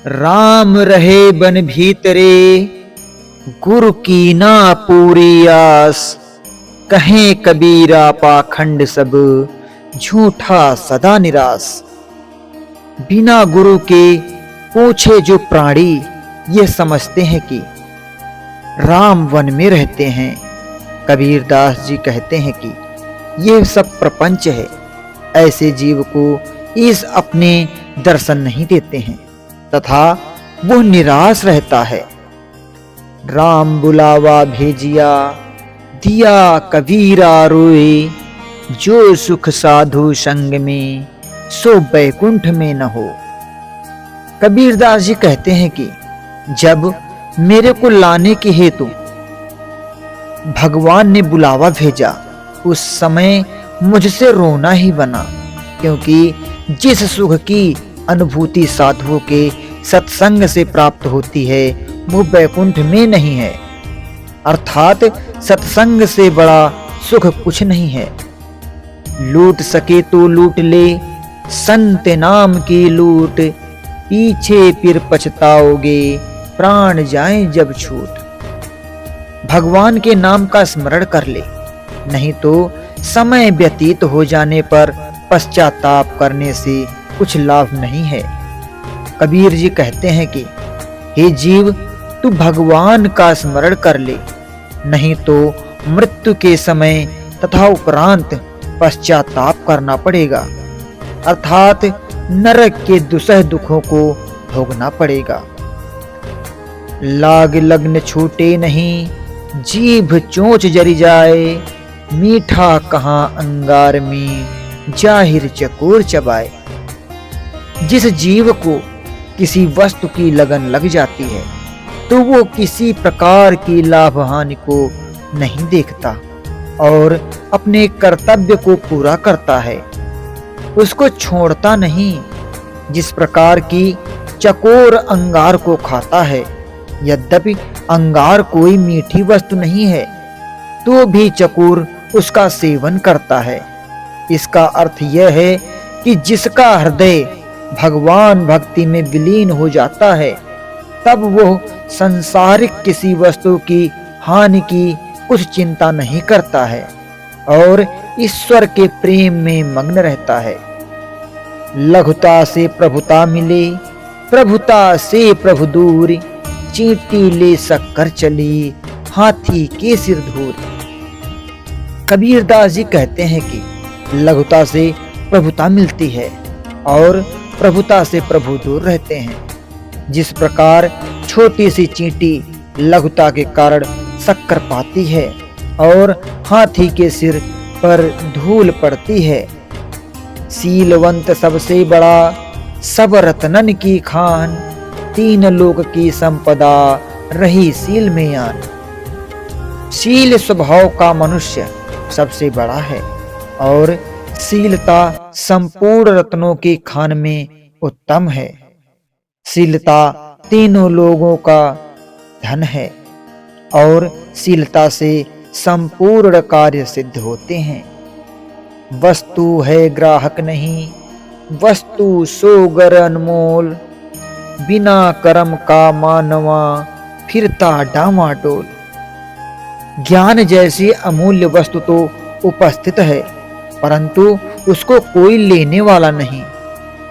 राम रहे बन भीतरे, गुरु की ना पूरी आस। कहें कबीरा पाखंड सब, झूठा सदा निराश। बिना गुरु के पूछे जो प्राणी, ये समझते हैं कि राम वन में रहते हैं। कबीर दास जी कहते हैं कि यह सब प्रपंच है। ऐसे जीव को इस अपने दर्शन नहीं देते हैं तथा वो निराश रहता है। राम बुलावा भेजिया, दिया कबीरा रोए। जो सुख साधु संग में, सो बैकुंठ में न हो। कबीर दास जी कहते हैं कि जब मेरे को लाने के हेतु भगवान ने बुलावा भेजा, उस समय मुझसे रोना ही बना, क्योंकि जिस सुख की अनुभूति साधुओं के सत्संग से प्राप्त होती है वो बैकुंठ में नहीं है। अर्थात सत्संग से बड़ा सुख कुछ नहीं है। लूट सके तो लूट ले, संत नाम की लूट। पीछे फिर पछताओगे, प्राण जाएं जब छूट। भगवान के नाम का स्मरण कर ले, नहीं तो समय व्यतीत हो जाने पर पश्चाताप करने से कुछ लाभ नहीं है। कबीर जी कहते हैं कि हे जीव, तू भगवान का स्मरण कर ले, नहीं तो मृत्यु के समय तथा उपरांत पश्चाताप करना पड़ेगा, अर्थात नरक के दुसह दुखों को भोगना पड़ेगा। लाग लग्न छूटे नहीं, जीभ चोंच जरी जाए। मीठा कहाँ अंगार में, जाहिर चकोर चबाए। जिस जीव को किसी वस्तु की लगन लग जाती है तो वो किसी प्रकार की लाभ हानि को नहीं देखता और अपने कर्तव्य को पूरा करता है, उसको छोड़ता नहीं। जिस प्रकार की चकोर अंगार को खाता है, यद्यपि अंगार कोई मीठी वस्तु नहीं है, तो भी चकोर उसका सेवन करता है। इसका अर्थ यह है कि जिसका हृदय भगवान भक्ति में विलीन हो जाता है, तब वो संसारिक किसी वस्तु की हानि की कुछ चिंता नहीं करता है और ईश्वर के प्रेम में मग्न रहता है। लघुता से प्रभुता मिले, प्रभुता से प्रभु दूर। चींटी ले शक्कर चली, हाथी के सिर धूर। कबीर दास जी कहते हैं कि लघुता से प्रभुता मिलती है और प्रभुता से प्रभु दूर रहते हैं। जिस प्रकार छोटी सी चींटी लघुता के कारण शक्कर पाती है और हाथी के सिर पर धूल पड़ती है। सीलवंत सबसे बड़ा, सब रत्नन की खान। तीन लोक की संपदा, रही सील में आन। शील स्वभाव का मनुष्य सबसे बड़ा है और शीलता संपूर्ण रत्नों की खान में उत्तम है। शीलता तीनों लोगों का धन है और शीलता से संपूर्ण कार्य सिद्ध होते हैं। वस्तु है ग्राहक नहीं, वस्तु सोगर अनमोल। बिना कर्म का मानवा, फिरता डामाडोल। ज्ञान जैसी अमूल्य वस्तु तो उपस्थित है, परंतु उसको कोई लेने वाला नहीं,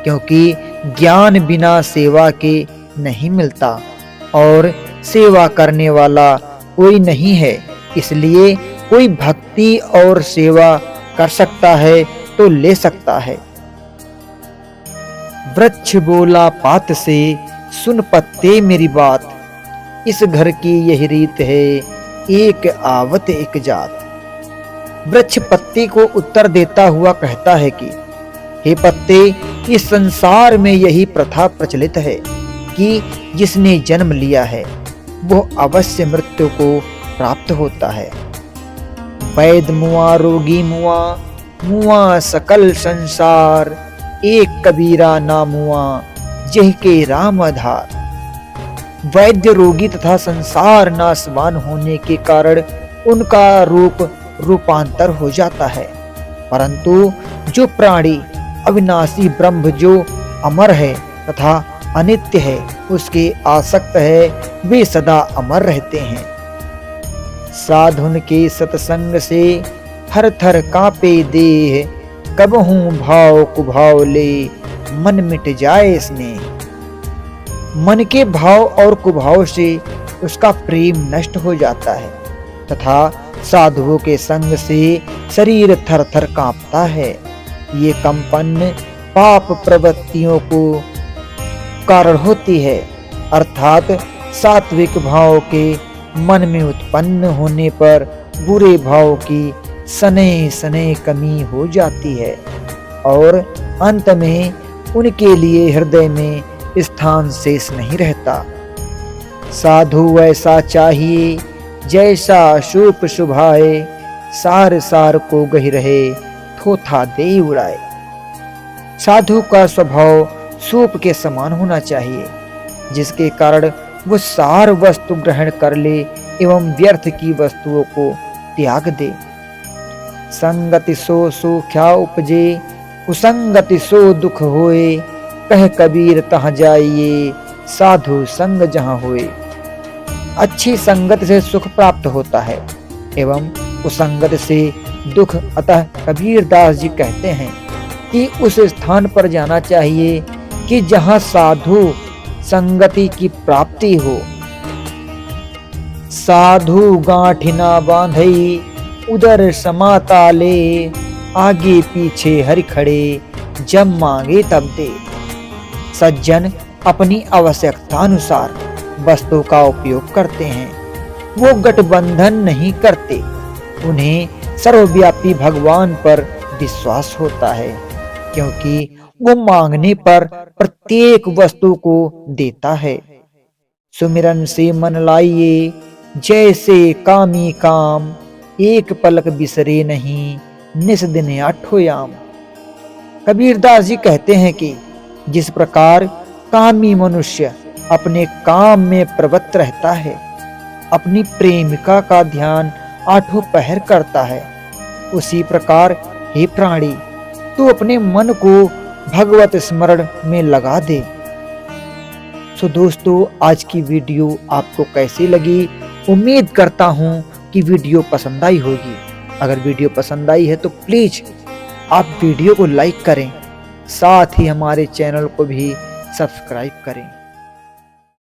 क्योंकि ज्ञान बिना सेवा के नहीं मिलता और सेवा करने वाला कोई नहीं है। इसलिए कोई भक्ति और सेवा कर सकता है तो ले सकता है। वृक्ष बोला पात से, सुन पत्ते मेरी बात। इस घर की यही रीत है, एक आवत एक जात। वृक्ष पत्ते को उत्तर देता हुआ कहता है कि हे पत्ते, इस संसार में यही प्रथा प्रचलित है कि जिसने जन्म लिया है वो अवश्य मृत्यु को प्राप्त होता है। वैद मुआ, रोगी मुआ, मुआ सकल संसार। एक कबीरा ना मुआ, जह के राम आधार। वैद्य रोगी तथा संसार नाशवान होने के कारण उनका रूपांतर हो जाता है, परंतु जो प्राणी अविनाशी ब्रह्म जो अमर है तथा अनित्य है, उसके आसक्त है, वे सदा अमर रहते हैं। साधुन के सत्संग से थर थर कांपे देह, कबहूं भाव कुभाव ले मन मिट जाए स्नेह। मन के भाव और कुभाव से उसका प्रेम नष्ट हो जाता है तथा साधुओं के संग से शरीर थर थर कांपता है। ये कंपन पाप प्रवृत्तियों को कारण होती है, अर्थात सात्विक भाव के मन में उत्पन्न होने पर बुरे भाव की सने सने कमी हो जाती है और अंत में उनके लिए हृदय में स्थान शेष नहीं रहता। साधु वैसा चाहिए जैसा शूप शुभाए, सार सार को गही रहे थोथा दे उड़ाए। साधु का स्वभाव सूप के समान होना चाहिए, जिसके कारण वो सार वस्तु ग्रहण कर ले एवं व्यर्थ की वस्तुओं को त्याग दे। संगति सो सुख्या उपजे, कुसंगति सो दुख होए, कह कबीर तहाँ जाइए, साधु संग जहाँ होए। अच्छी संगत से सुख प्राप्त होता है एवं कुसंगत से दुख। अतः कबीर दास जी कहते हैं कि उस स्थान पर जाना चाहिए कि जहाँ साधु संगति की प्राप्ति हो। साधु गांठ ना बांधई, उदर समाता ले, आगे पीछे हरि खड़े, जब मांगे तब दे। सज्जन अपनी आवश्यकता अनुसार वस्तु का उपयोग करते हैं, वो गठबंधन नहीं करते। उन्हें सर्वव्यापी भगवान पर विश्वास होता है, क्योंकि वो मांगने पर प्रत्येक वस्तु को देता है। सुमिरन से मन लाइए, जैसे कामी काम, एक पलक बिसरे नहीं, निस दिन आठो याम। कबीरदास जी कहते हैं कि जिस प्रकार कामी मनुष्य अपने काम में प्रवृत्त रहता है, अपनी प्रेमिका का ध्यान आठों पहर करता है, उसी प्रकार हे प्राणी तू अपने मन को भगवत स्मरण में लगा दे। सो दोस्तों, आज की वीडियो आपको कैसी लगी? उम्मीद करता हूं कि वीडियो पसंद आई होगी। अगर वीडियो पसंद आई है तो प्लीज आप वीडियो को लाइक करें, साथ ही हमारे चैनल को भी सब्सक्राइब करें।